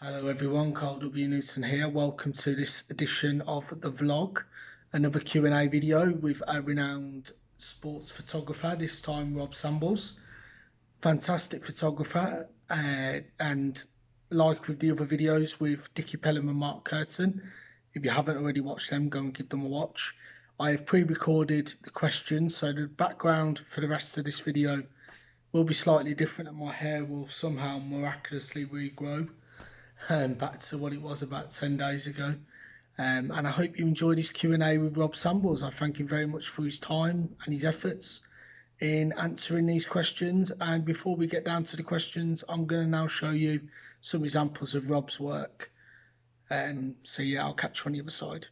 Hello everyone, Carl W. Newton here. Welcome to this edition of the vlog, another Q&A video with a renowned sports photographer, this time Rob Sambles. Fantastic photographer, and like with the other videos with Dickie Pelham and Mark Curtin, if you haven't already watched them, go and give them a watch. I have pre-recorded the questions, so the background for the rest of this video will be slightly different and my hair will somehow miraculously regrow back to what it was about 10 days ago. And I hope you enjoyed this Q&A with Rob Sambles. I thank him very much for his time and his efforts in answering these questions. And before we get down to the questions, I'm going to now show you some examples of Rob's work. So yeah, I'll catch you on the other side.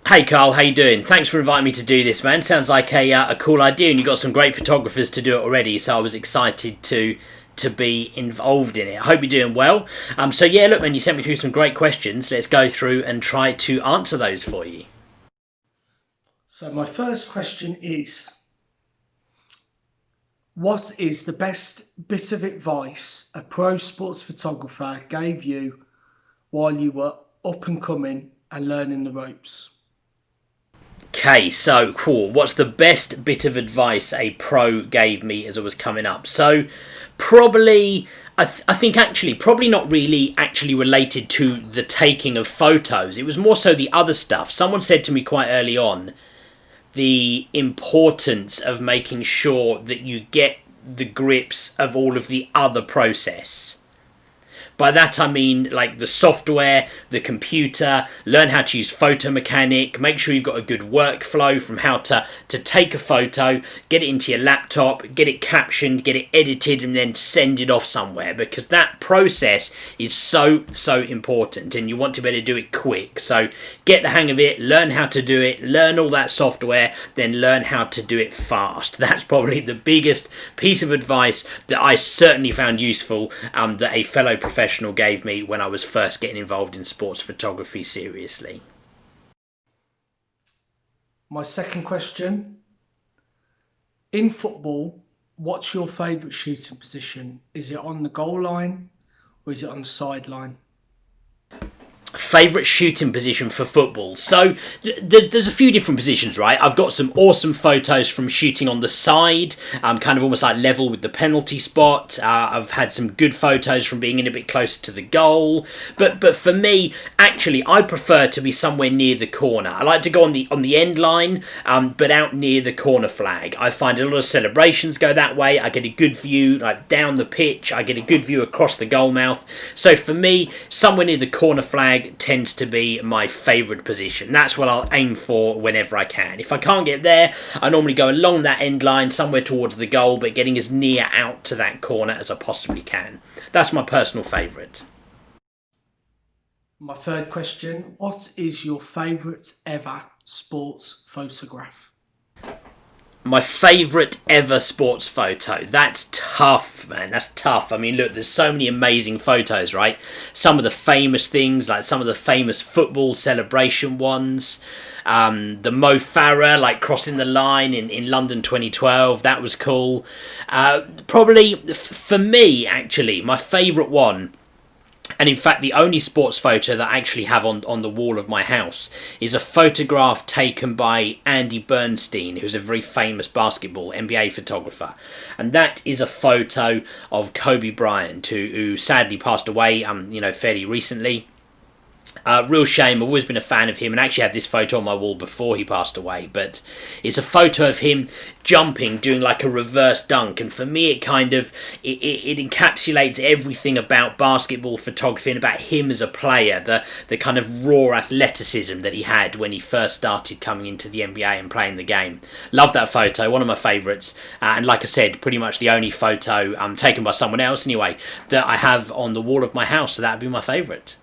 Hey Carl, how you doing? Thanks for inviting me to do this, man. Sounds like a cool idea, and you've got some great photographers to do it already, so I was excited to be involved in it. I hope you're doing well. So yeah, look, man, you sent me through some great questions. Let's go through and try to answer those for you. So my first question is, what is the best bit of advice a pro sports photographer gave you while you were up and coming and learning the ropes? Okay, so cool. What's the best bit of advice a pro gave me as I was coming up? So probably, I think actually, probably not really actually related to the taking of photos. It was more so the other stuff. Someone said to me quite early on, the importance of making sure that you get the grips of all of the other process. By that I mean like the software, the computer, learn how to use photo mechanic, make sure you've got a good workflow from how to take a photo, get it into your laptop, get it captioned, get it edited, and then send it off somewhere, because that process is so important and you want to be able to do it quick. So get the hang of it, learn how to do it, learn all that software, then learn how to do it fast. That's probably the biggest piece of advice that I certainly found useful, that a fellow professional gave me when I was first getting involved in sports photography seriously. My second question, in football, what's your favourite shooting position? Is it on the goal line or is it on the sideline? Favourite shooting position for football? So there's a few different positions, right? I've got some awesome photos from shooting on the side, kind of almost like level with the penalty spot. I've had some good photos from being in a bit closer to the goal. But for me, actually, I prefer to be somewhere near the corner. I like to go on the end line, but out near the corner flag. I find a lot of celebrations go that way. I get a good view like down the pitch. I get a good view across the goal mouth. So for me, somewhere near the corner flag tends to be my favourite position. That's what I'll aim for whenever I can. If I can't get there, I normally go along that end line somewhere towards the goal, but getting as near out to that corner as I possibly can. That's my personal favourite. My third question, what is your favourite ever sports photograph? My favourite ever sports photo. That's tough, man. That's tough. I mean, look, there's so many amazing photos, right? Some of the famous things, like some of the famous football celebration ones. The Mo Farah, like crossing the line in London 2012. That was cool. Probably, for me, actually, my favourite one, and in fact, the only sports photo that I actually have on the wall of my house is a photograph taken by Andy Bernstein, who's a very famous basketball NBA photographer. And that is a photo of Kobe Bryant, who sadly passed away, fairly recently. Real shame. I've always been a fan of him, and actually had this photo on my wall before he passed away. But it's a photo of him jumping, doing like a reverse dunk, and for me, it kind of it encapsulates everything about basketball photography and about him as a player. The kind of raw athleticism that he had when he first started coming into the NBA and playing the game. Love that photo. One of my favourites, and like I said, pretty much the only photo taken by someone else anyway that I have on the wall of my house. So that'd be my favourite.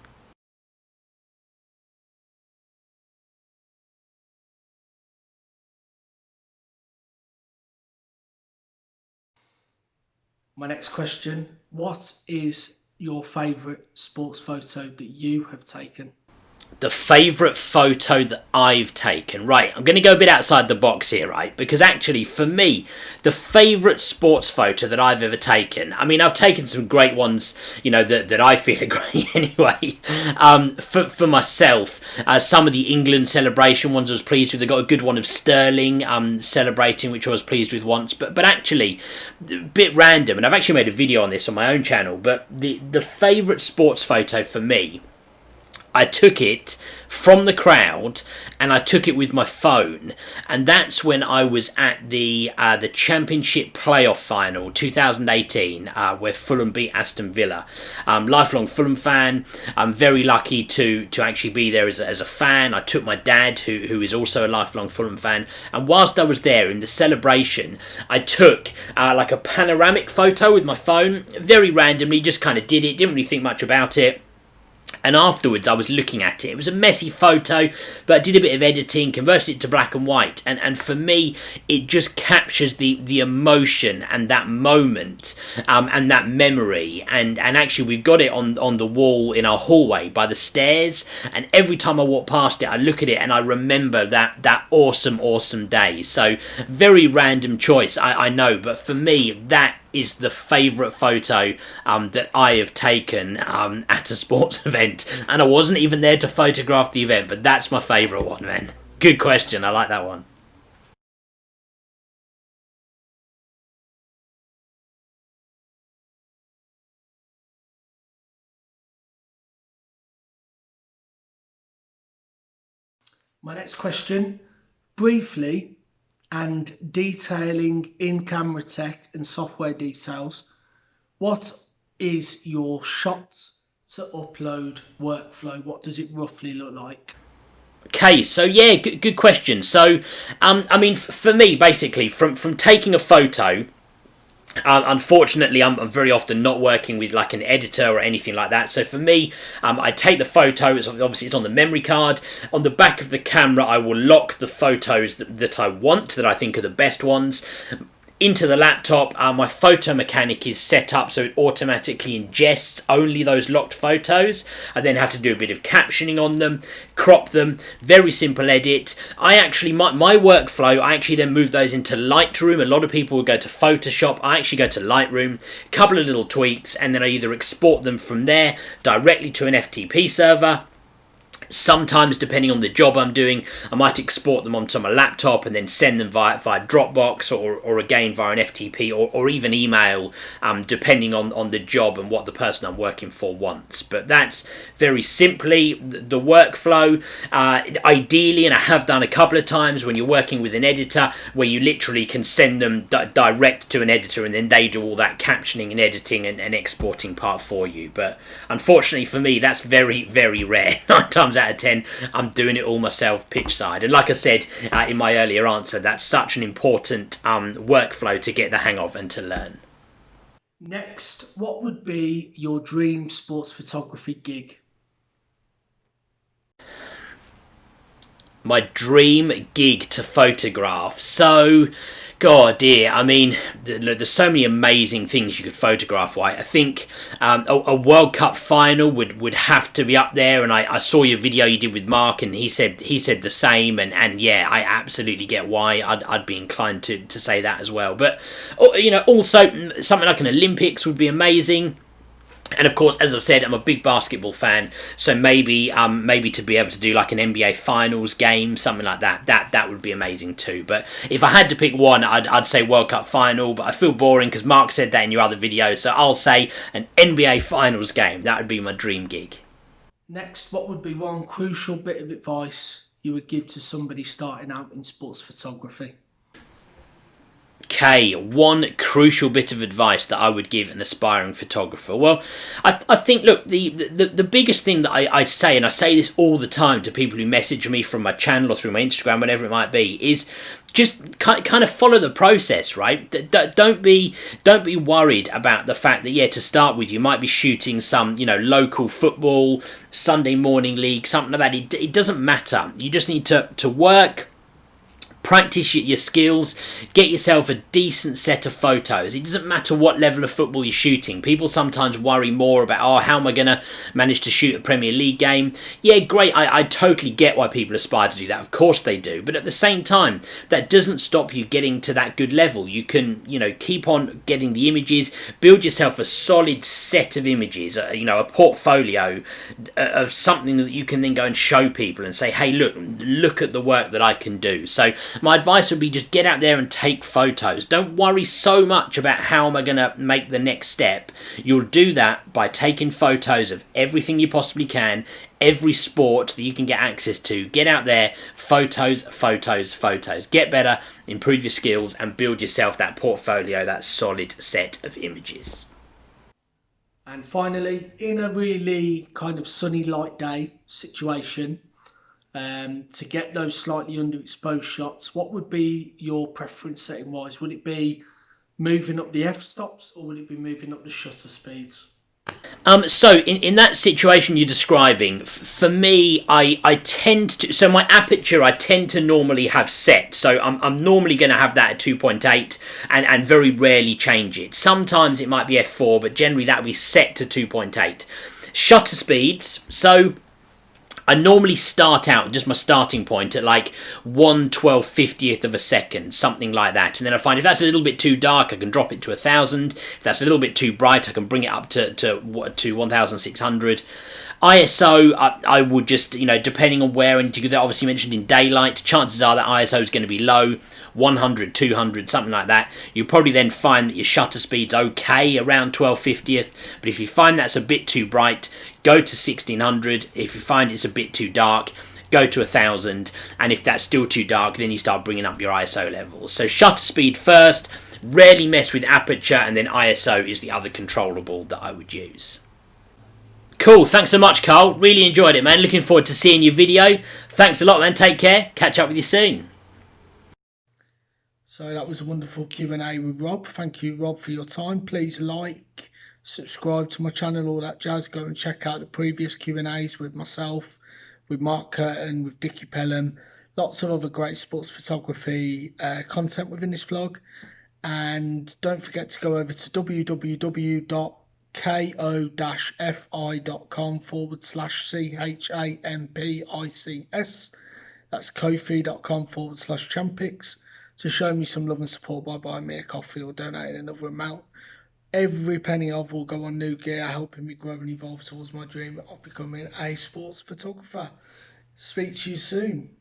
My next question, what is your favourite sports photo that you have taken? The favourite photo that I've taken. Right, I'm going to go a bit outside the box here, right? Because actually, for me, the favourite sports photo that I've ever taken, I mean, I've taken some great ones, that I feel are great anyway. For myself, some of the England celebration ones I was pleased with. I got a good one of Sterling celebrating, which I was pleased with once. But actually, a bit random, and I've actually made a video on this on my own channel, but the favourite sports photo for me, I took it from the crowd, and I took it with my phone, and that's when I was at the Championship playoff final 2018, where Fulham beat Aston Villa. Lifelong Fulham fan. I'm very lucky to actually be there as a fan. I took my dad, who is also a lifelong Fulham fan, and whilst I was there in the celebration, I took like a panoramic photo with my phone, very randomly, just kind of did it, didn't really think much about it. And afterwards I was looking at it. It was a messy photo, but I did a bit of editing, converted it to black and white. And for me, it just captures the emotion and that moment and that memory. And actually, we've got it on the wall in our hallway by the stairs. And every time I walk past it, I look at it and I remember that awesome day. So very random choice, I know. But for me, that is the favourite photo that I have taken at a sports event, and I wasn't even there to photograph the event, but that's my favourite one, man. Good question, I like that one. My next question, briefly and detailing in-camera tech and software details, what is your shot to upload workflow? What does it roughly look like? Okay, so yeah, good question. So, I mean, for me, basically, from taking a photo, unfortunately, I'm very often not working with like an editor or anything like that. So for me, I take the photo. It's on the memory card. On the back of the camera, I will lock the photos that I want, that I think are the best ones, into the laptop. My photo mechanic is set up so it automatically ingests only those locked photos. I then have to do a bit of captioning on them, crop them, very simple edit. My workflow, I actually then move those into Lightroom. A lot of people will go to Photoshop. I actually go to Lightroom, a couple of little tweaks, and then I either export them from there directly to an FTP server, Sometimes, depending on the job I'm doing, I might export them onto my laptop and then send them via Dropbox or again via an FTP or even email, depending on the job and what the person I'm working for wants. But that's very simply the workflow. Ideally, and I have done a couple of times when you're working with an editor, where you literally can send them direct to an editor and then they do all that captioning and editing and exporting part for you. But unfortunately for me, that's very, very rare. 9 times out of 10, I'm doing it all myself pitch side. And like I said in my earlier answer, that's such an important workflow to get the hang of and to learn. Next, what would be your dream sports photography gig? My dream gig to photograph. So, God dear, I mean, there's so many amazing things you could photograph, right? I think a World Cup final would have to be up there, and I saw your video you did with Mark, and he said the same, and yeah, I absolutely get why I'd be inclined to say that as well. But also something like an Olympics would be amazing. And of course, as I've said, I'm a big basketball fan, so maybe to be able to do like an NBA Finals game, something like that would be amazing too. But if I had to pick one, I'd say World Cup final. But I feel boring because Mark said that in your other video, so I'll say an NBA Finals game. That would be my dream gig. Next, what would be one crucial bit of advice you would give to somebody starting out in sports photography? Okay, one crucial bit of advice that I would give an aspiring photographer. Well, I think, look, the biggest thing that I say, and I say this all the time to people who message me from my channel or through my Instagram, whatever it might be, is just kind of follow the process, right? Don't be worried about the fact that, yeah, to start with, you might be shooting some, local football, Sunday morning league, something like that. It doesn't matter. You just need to work, practice your skills, get yourself a decent set of photos. It doesn't matter what level of football you're shooting. People sometimes worry more about, how am I going to manage to shoot a Premier League game? Yeah, great. I totally get why people aspire to do that. Of course they do. But at the same time, that doesn't stop you getting to that good level. You can, keep on getting the images, build yourself a solid set of images, a portfolio of something that you can then go and show people and say, hey, look at the work that I can do. So my advice would be just get out there and take photos. Don't worry so much about how am I going to make the next step. You'll do that by taking photos of everything you possibly can, every sport that you can get access to. Get out there, photos, photos, photos. Get better, improve your skills, and build yourself that portfolio, that solid set of images. And finally, in a really kind of sunny light day situation, to get those slightly underexposed shots, what would be your preference setting wise? Would it be moving up the f-stops or would it be moving up the shutter speeds? So in that situation you're describing, for me, I tend to, so my aperture I tend to normally have set. So I'm normally going to have that at 2.8 and very rarely change it. Sometimes it might be f4, but generally that would be set to 2.8. Shutter speeds, so I normally start out, just my starting point, at like 1/1250th of a second, something like that. And then I find if that's a little bit too dark, I can drop it to 1000. If that's a little bit too bright, I can bring it up to 1600. ISO, I would just, depending on where, and obviously mentioned in daylight, chances are that ISO is going to be low, 100, 200, something like that. You'll probably then find that your shutter speed's okay around 1250th, but if you find that's a bit too bright, go to 1600. If you find it's a bit too dark, go to 1000, and if that's still too dark, then you start bringing up your ISO levels. So shutter speed first, rarely mess with aperture, and then ISO is the other controllable that I would use. Cool, thanks so much, Carl. Really enjoyed it, man. Looking forward to seeing your video. Thanks a lot, man. Take care. Catch up with you soon. So that was a wonderful Q&A with Rob. Thank you, Rob, for your time. Please like, subscribe to my channel, all that jazz. Go and check out the previous Q&As with myself, with Mark Curtin, with Dickie Pelham. Lots of other great sports photography content within this vlog. And don't forget to go over to www.ko-fi.com/CHAMPICS. That's ko-fi.com/CHAMPICS to show me some love and support by buying me a coffee or donating another amount. Every penny of will go on new gear, helping me grow and evolve towards my dream of becoming a sports photographer. Speak to you soon.